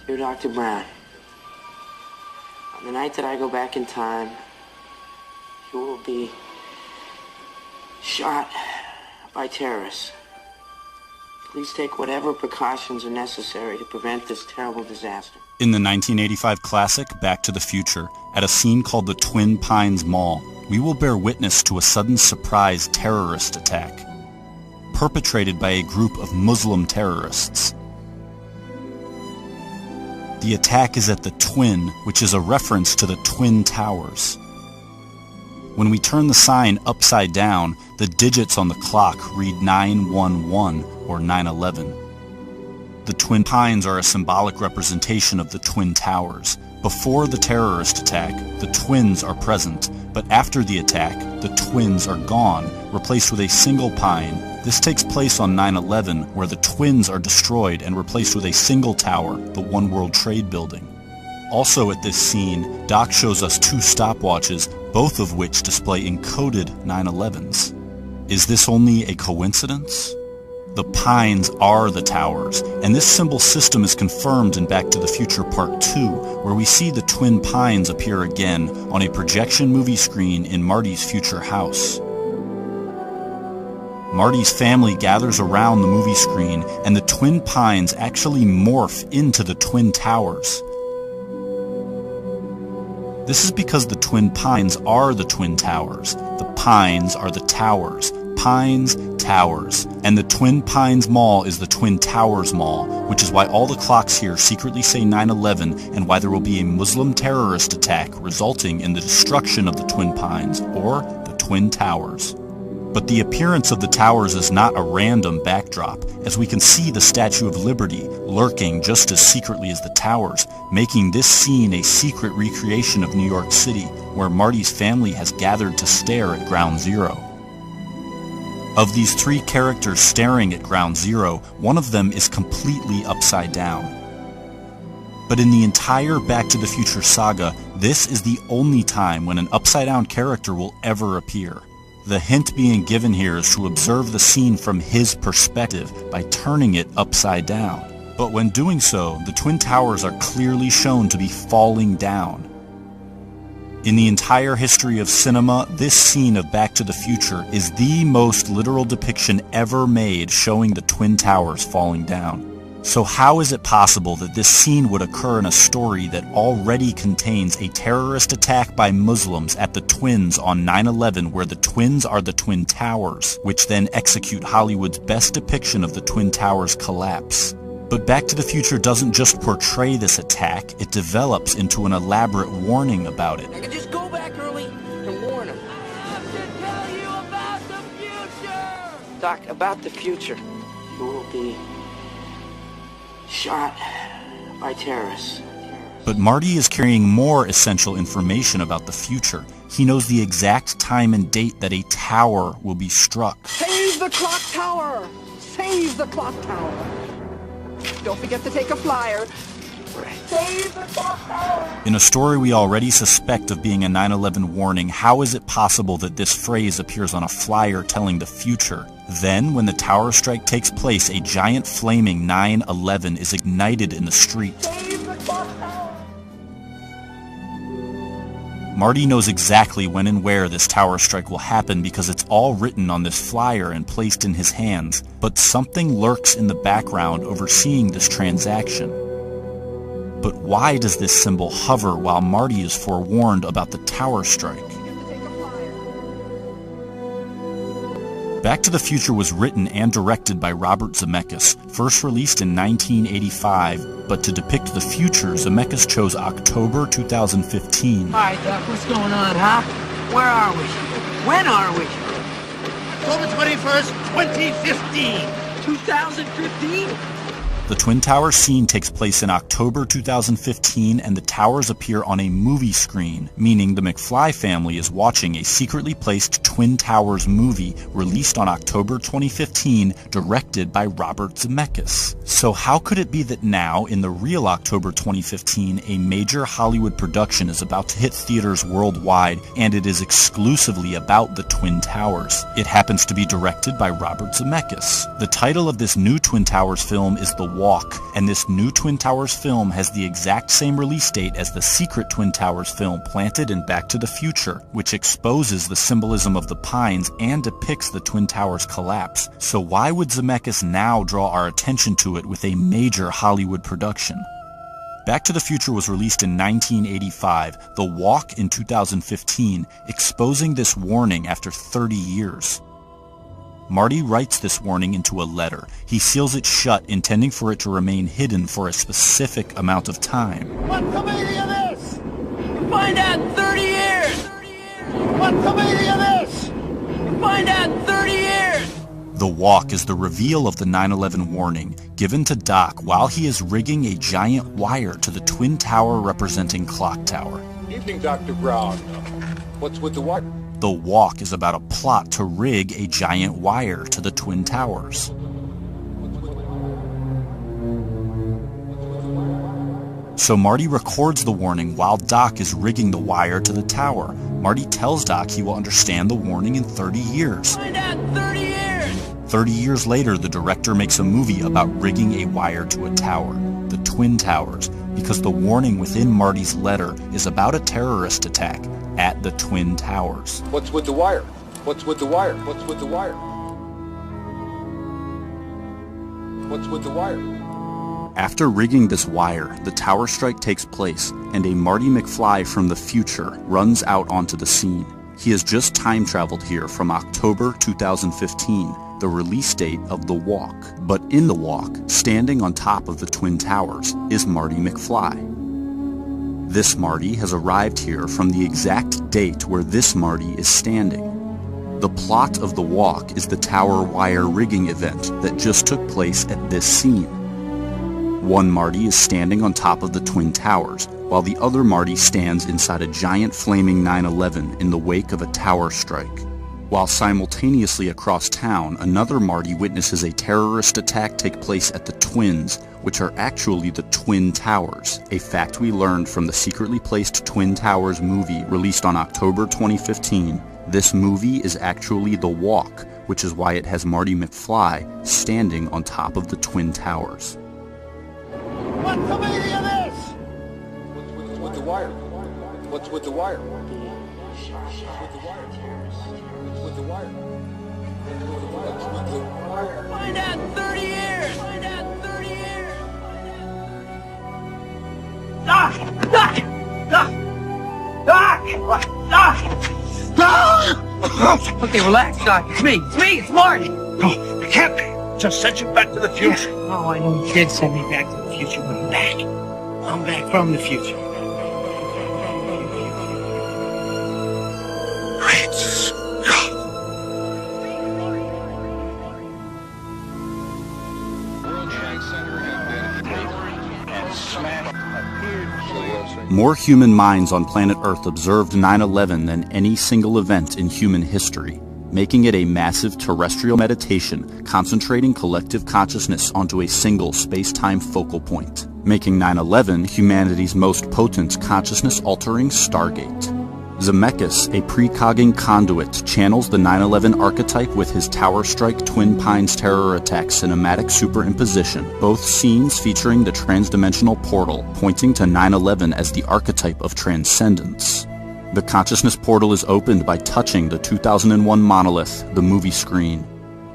Dear Dr. Brown, on the night that I go back in time, you will be shot by terrorists. Please take whatever precautions are necessary to prevent this terrible disaster. In the 1985 classic Back to the Future, at a scene called the Twin Pines Mall, we will bear witness to a sudden surprise terrorist attack, perpetrated by a group of Muslim terrorists. The attack is at the Twin, which is a reference to the Twin Towers. When we turn the sign upside down, the digits on the clock read 911 or 9/11. The Twin Pines are a symbolic representation of the Twin Towers. Before the terrorist attack, the twins are present, but after the attack, the twins are gone, replaced with a single pine. This takes place on 9/11, where the twins are destroyed and replaced with a single tower, the One World Trade Building. Also at this scene, Doc shows us two stopwatches, both of which display encoded 9/11s. Is this only a coincidence? The pines are the towers, and this symbol system is confirmed in Back to the Future Part 2, where we see the twin pines appear again on a projection movie screen in Marty's future house. Marty's family gathers around the movie screen, and the twin pines actually morph into the twin towers. This is because the twin pines are the twin towers. The pines are the towers. Pines, towers. And the Twin Pines Mall is the Twin Towers Mall, which is why all the clocks here secretly say 9/11 and why there will be a Muslim terrorist attack resulting in the destruction of the Twin Pines, or the Twin Towers. But the appearance of the towers is not a random backdrop, as we can see the Statue of Liberty lurking just as secretly as the towers, making this scene a secret recreation of New York City, where Marty's family has gathered to stare at Ground Zero. Of these three characters staring at Ground Zero, one of them is completely upside down. But in the entire Back to the Future saga, this is the only time when an upside-down character will ever appear. The hint being given here is to observe the scene from his perspective by turning it upside down. But when doing so, the Twin Towers are clearly shown to be falling down. In the entire history of cinema, this scene of Back to the Future is the most literal depiction ever made showing the Twin Towers falling down. So how is it possible that this scene would occur in a story that already contains a terrorist attack by Muslims at the Twins on 9/11, where the Twins are the Twin Towers, which then execute Hollywood's best depiction of the Twin Towers' collapse? But Back to the Future doesn't just portray this attack, it develops into an elaborate warning about it. I could just go back early and warn him. I have to tell you about the future! Doc, about the future, you will be shot by terrorists. But Marty is carrying more essential information about the future. He knows the exact time and date that a tower will be struck. Save the clock tower! Save the clock tower! Don't forget to take a flyer. Save the clock tower! In a story we already suspect of being a 9/11 warning, how is it possible that this phrase appears on a flyer telling the future? Then, when the tower strike takes place, a giant flaming 9/11 is ignited in the street. Save the clock tower! Marty knows exactly when and where this tower strike will happen because it's all written on this flyer and placed in his hands, but something lurks in the background overseeing this transaction. But why does this symbol hover while Marty is forewarned about the tower strike? Back to the Future was written and directed by Robert Zemeckis, first released in 1985, but to depict the future, Zemeckis chose October 2015. Hi, Doc, what's going on, huh? Where are we? When are we? October 21st, 2015. 2015? The Twin Towers scene takes place in October 2015, and the towers appear on a movie screen, meaning the McFly family is watching a secretly placed Twin Towers movie released on October 2015, directed by Robert Zemeckis. So how could it be that now, in the real October 2015, a major Hollywood production is about to hit theaters worldwide, and it is exclusively about the Twin Towers? It happens to be directed by Robert Zemeckis. The title of this new Twin Towers film is The Walk, and this new Twin Towers film has the exact same release date as the secret Twin Towers film planted in Back to the Future, which exposes the symbolism of the pines and depicts the Twin Towers collapse. So why would Zemeckis now draw our attention to it with a major Hollywood production? Back to the Future was released in 1985, The Walk in 2015, exposing this warning after 30 years. Marty writes this warning into a letter. He seals it shut, intending for it to remain hidden for a specific amount of time. What's the meaning of this? Find out in 30 years! What's the meaning of this? Find out in 30 years! The Walk is the reveal of the 9/11 warning, given to Doc while he is rigging a giant wire to the Twin Tower representing Clock Tower. Evening, Dr. Brown. What's with the wire? The Walk is about a plot to rig a giant wire to the Twin Towers. So Marty records the warning while Doc is rigging the wire to the tower. Marty tells Doc he will understand the warning in 30 years. Find out in 30 years! 30 years later, the director makes a movie about rigging a wire to a tower, the Twin Towers, because the warning within Marty's letter is about a terrorist attack at the Twin Towers. What's with the wire? What's with the wire? What's with the wire? What's with the wire? After rigging this wire, the tower strike takes place, and a Marty McFly from the future runs out onto the scene. He has just time traveled here from October 2015, the release date of The Walk. But in The Walk, standing on top of the Twin Towers, is Marty McFly. This Marty has arrived here from the exact date where this Marty is standing. The plot of The Walk is the tower wire rigging event that just took place at this scene. One Marty is standing on top of the Twin Towers, while the other Marty stands inside a giant flaming 9/11 in the wake of a tower strike. While simultaneously across town, another Marty witnesses a terrorist attack take place at the Twins, which are actually the Twin Towers, a fact we learned from the secretly placed Twin Towers movie released on October 2015. This movie is actually The Walk, which is why it has Marty McFly standing on top of the Twin Towers. What's the meaning of this? What's with the wire? What's with the wire? What's with the wire? What's with the wire? What's with the wire? Find out in 30 years! Find out in 30 years! Doc! Doc! Doc! Doc! Doc! Okay, relax, Doc. It's me. It's me. It's Marty. No, it can't be. Just sent you back to the future. Oh, I know you did send me back to the future, but I'm back. I'm back from the future. Great Scott. More human minds on planet Earth observed 9/11 than any single event in human history, making it a massive terrestrial meditation concentrating collective consciousness onto a single space-time focal point, making 9/11 humanity's most potent consciousness-altering stargate. Zemeckis, a precogging conduit, channels the 9/11 archetype with his Tower Strike Twin Pines terror attack cinematic superimposition, both scenes featuring the transdimensional portal, pointing to 9/11 as the archetype of transcendence. The consciousness portal is opened by touching the 2001 monolith, the movie screen,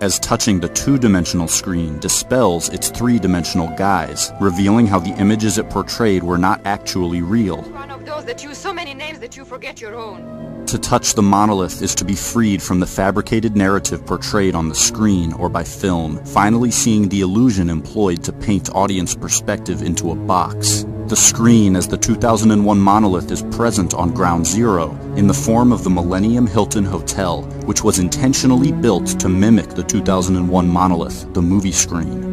as touching the two-dimensional screen dispels its three-dimensional guise, revealing how the images it portrayed were not actually real. One of those that use so many names that you forget your own. To touch the monolith is to be freed from the fabricated narrative portrayed on the screen or by film, finally seeing the illusion employed to paint audience perspective into a box. The screen as the 2001 monolith is present on Ground Zero in the form of the Millennium Hilton Hotel, which was intentionally built to mimic the 2001 monolith, the movie screen.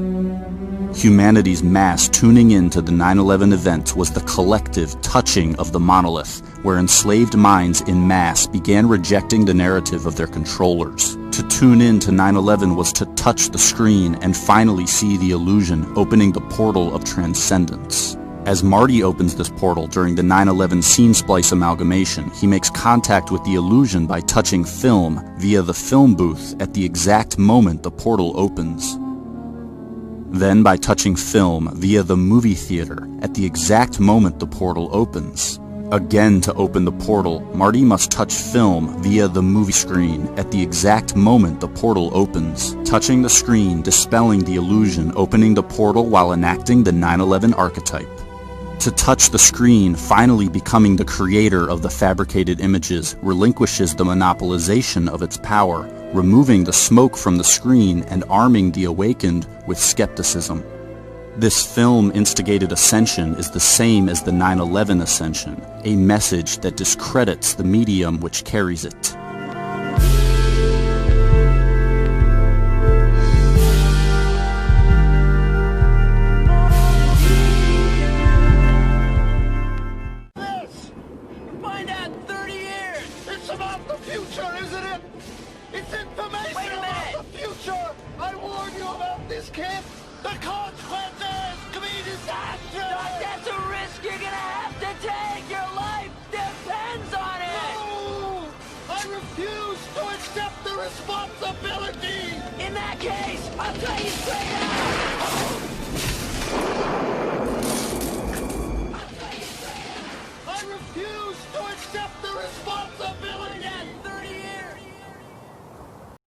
Humanity's mass tuning in to the 9/11 event was the collective touching of the monolith, where enslaved minds in mass began rejecting the narrative of their controllers. To tune in to 9/11 was to touch the screen and finally see the illusion opening the portal of transcendence. As Marty opens this portal during the 9/11 scene splice amalgamation, he makes contact with the illusion by touching film via the film booth at the exact moment the portal opens. Then by touching film via the movie theater at the exact moment the portal opens. Again, to open the portal, Marty must touch film via the movie screen at the exact moment the portal opens, touching the screen, dispelling the illusion, opening the portal while enacting the 9/11 archetype. To touch the screen, finally becoming the creator of the fabricated images, relinquishes the monopolization of its power, removing the smoke from the screen and arming the awakened with skepticism. This film-instigated ascension is the same as the 9/11 ascension, a message that discredits the medium which carries it. Find out in 30 years! It's about the future, isn't it? It's information about the future! I warn you about this, kid! The consequences could be disastrous! That's a risk you're gonna have to take! Your life depends on it! No! I refuse to accept the responsibility! In that case, I'll tell you straight out!